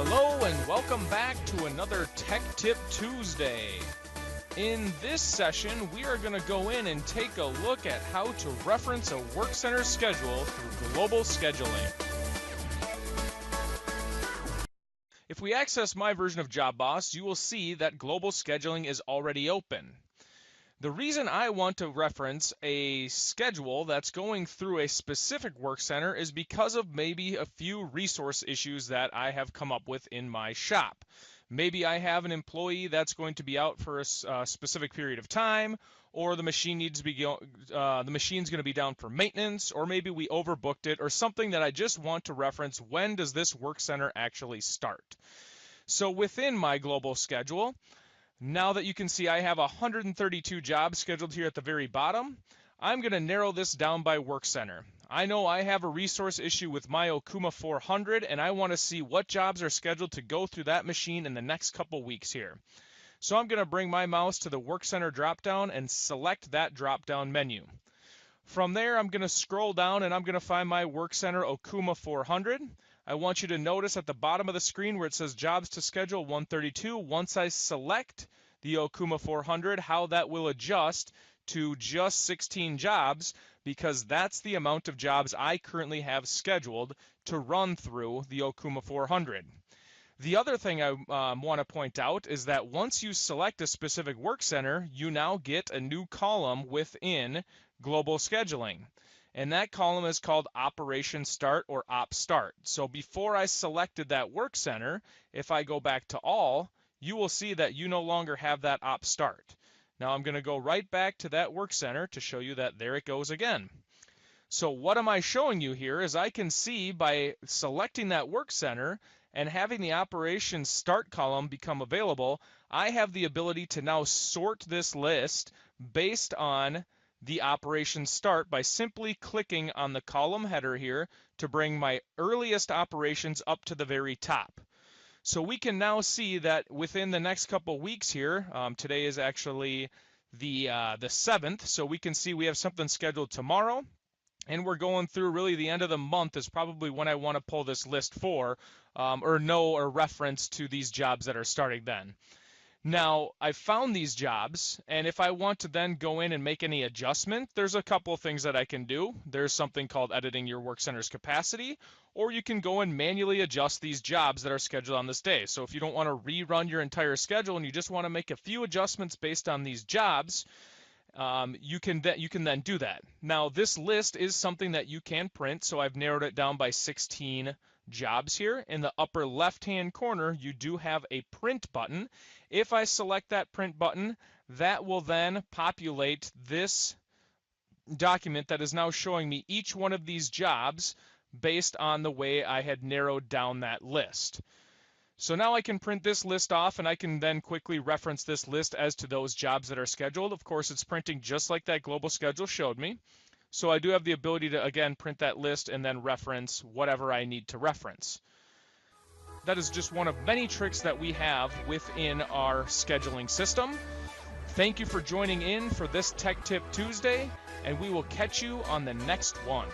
Hello and welcome back to another Tech Tip Tuesday. In this session, we are going to go in and take a look at how to reference a Workcenter schedule through global scheduling. If we access my version of JobBOSS, you will see that global scheduling is already open. The reason I want to reference a schedule that's going through a specific Workcenter is because of maybe a few resource issues that I have come up with in my shop. Maybe I have an employee that's going to be out for a specific period of time, or the machine needs to be the machine's going to be down for maintenance, or maybe we overbooked it, or something that I just want to reference. When does this Workcenter actually start? So within my global schedule, now that you can see I have 132 jobs scheduled here at the very bottom, I'm going to narrow this down by Workcenter. I know I have a resource issue with my Okuma 400, and I want to see what jobs are scheduled to go through that machine in the next couple weeks here. So I'm going to bring my mouse to the Workcenter dropdown and select that dropdown menu. From there, I'm going to scroll down and I'm going to find my Workcenter Okuma 400. I want you to notice at the bottom of the screen where it says Jobs to Schedule 132, once I select the Okuma 400, how that will adjust to just 16 jobs, because that's the amount of jobs I currently have scheduled to run through the Okuma 400. The other thing I want to point out is that once you select a specific Workcenter, you now get a new column within Global Scheduling. And that column is called Operation Start or Op Start. So before I selected that Workcenter, if I go back to All, you will see that you no longer have that Op Start. Now I'm going to go right back to that Workcenter to show you that there it goes again. So what am I showing you here is I can see by selecting that Workcenter and having the Operation Start column become available, I have the ability to now sort this list based on the Operation Start by simply clicking on the column header here to bring my earliest operations up to the very top. So we can now see that within the next couple weeks here, today is actually the 7th, so we can see we have something scheduled tomorrow, and we're going through really the end of the month is probably when I want to pull this list for, or know or reference to these jobs that are starting then. Now, I found these jobs, and if I want to then go in and make any adjustment, there's a couple of things that I can do. There's something called editing your Workcenter's capacity, or you can go and manually adjust these jobs that are scheduled on this day. So if you don't want to rerun your entire schedule and you just want to make a few adjustments based on these jobs, you can then do that. Now, this list is something that you can print, so I've narrowed it down by 16 jobs here. In the upper left-hand corner, you do have a print button. If I select that print button, that will then populate this document that is now showing me each one of these jobs based on the way I had narrowed down that list. So now I can print this list off, and I can then quickly reference this list as to those jobs that are scheduled. Of course, it's printing just like that global schedule showed me. So I do have the ability to, again, print that list and then reference whatever I need to reference. That is just one of many tricks that we have within our scheduling system. Thank you for joining in for this Tech Tip Tuesday, and we will catch you on the next one.